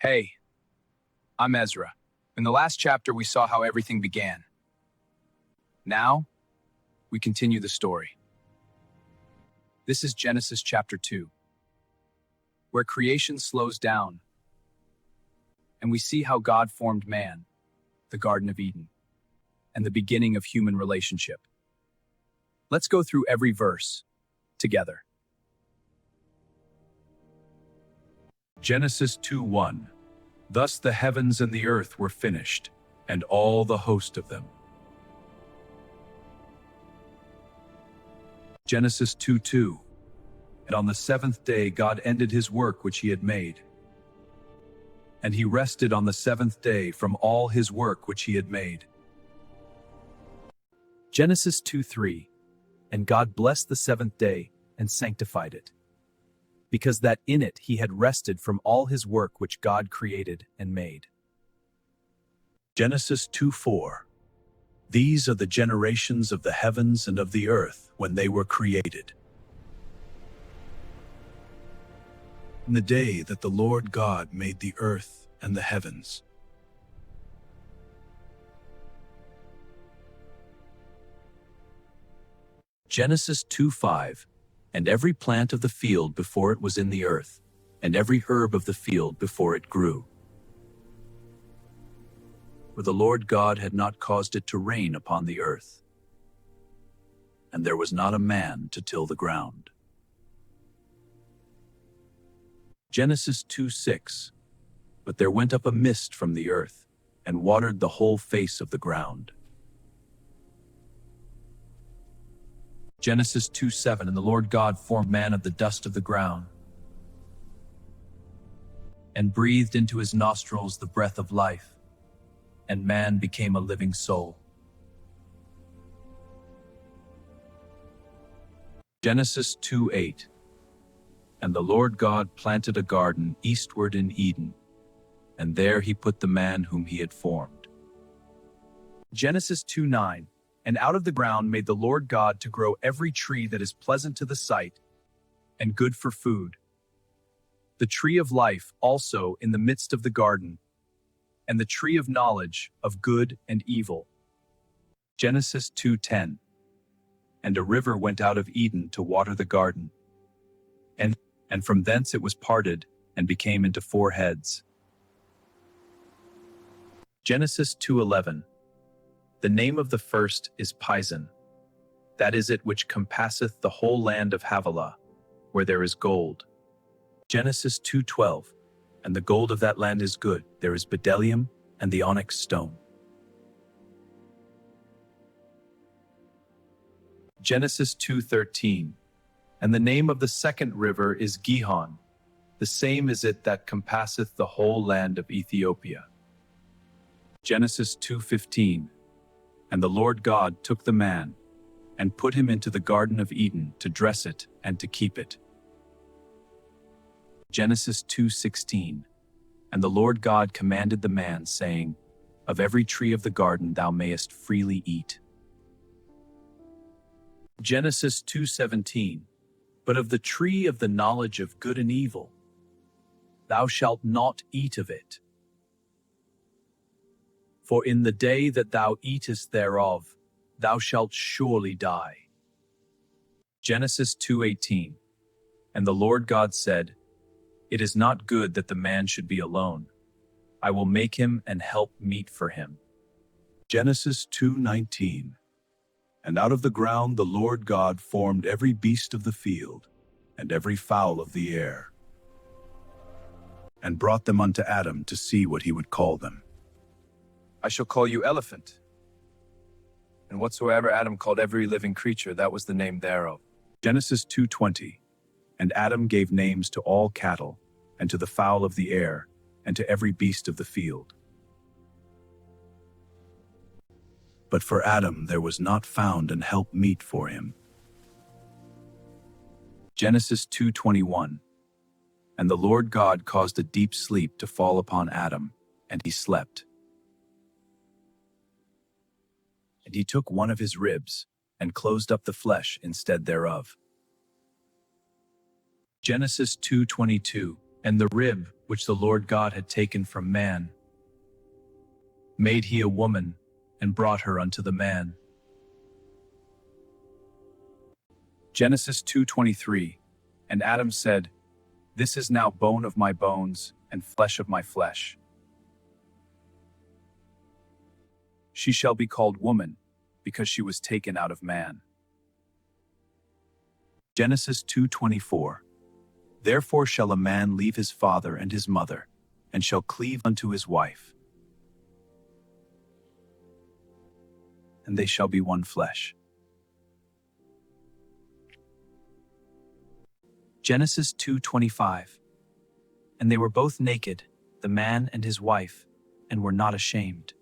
Hey, I'm Ezra. In the last chapter, we saw how everything began. Now, we continue the story. This is Genesis chapter 2, where creation slows down, and we see how God formed man, the Garden of Eden, and the beginning of human relationship. Let's go through every verse together. Genesis 2:1. Thus the heavens and the earth were finished, and all the host of them. Genesis 2:2. And on the seventh day God ended his work which he had made. And he rested on the seventh day from all his work which he had made. Genesis 2:3. And God blessed the seventh day and sanctified it, because that in it he had rested from all his work which God created and made. Genesis 2:4. These are the generations of the heavens and of the earth when they were created. In the day that the Lord God made the earth and the heavens. Genesis 2:5. And every plant of the field before it was in the earth, and every herb of the field before it grew. For the Lord God had not caused it to rain upon the earth, and there was not a man to till the ground. Genesis 2:6. But there went up a mist from the earth, and watered the whole face of the ground. Genesis 2:7. And the Lord God formed man of the dust of the ground, and breathed into his nostrils the breath of life, and man became a living soul. Genesis 2:8. And the Lord God planted a garden eastward in Eden, and there he put the man whom he had formed. Genesis 2:9. And out of the ground made the Lord God to grow every tree that is pleasant to the sight and good for food, the tree of life also in the midst of the garden, and the tree of knowledge of good and evil. Genesis 2:10. And a river went out of Eden to water the garden, and from thence it was parted and became into four heads. Genesis 2:11. The name of the first is Pison. That is it which compasseth the whole land of Havilah, where there is gold. Genesis 2:12. And the gold of that land is good. There is bdellium and the onyx stone. Genesis 2:13. And the name of the second river is Gihon. The same is it that compasseth the whole land of Ethiopia. Genesis 2:15. And the Lord God took the man, and put him into the Garden of Eden to dress it and to keep it. Genesis 2:16. And the Lord God commanded the man, saying, Of every tree of the garden thou mayest freely eat. Genesis 2:17. But of the tree of the knowledge of good and evil, thou shalt not eat of it. For in the day that thou eatest thereof, thou shalt surely die. Genesis 2:18. And the Lord God said, It is not good that the man should be alone. I will make him an help meet for him. Genesis 2:19. And out of the ground the Lord God formed every beast of the field, and every fowl of the air, and brought them unto Adam to see what he would call them. I shall call you elephant. And whatsoever Adam called every living creature, that was the name thereof. Genesis 2:20. And Adam gave names to all cattle, and to the fowl of the air, and to every beast of the field. But for Adam there was not found an help meet for him. Genesis 2:21. And the Lord God caused a deep sleep to fall upon Adam, and he slept. And he took one of his ribs, and closed up the flesh instead thereof. Genesis 2:22. And the rib which the Lord God had taken from man, made he a woman, and brought her unto the man. Genesis 2:23. And Adam said, This is now bone of my bones, and flesh of my flesh. She shall be called woman, because she was taken out of man. Genesis 2:24. Therefore shall a man leave his father and his mother, and shall cleave unto his wife, and they shall be one flesh. Genesis 2:25. And they were both naked, the man and his wife, and were not ashamed.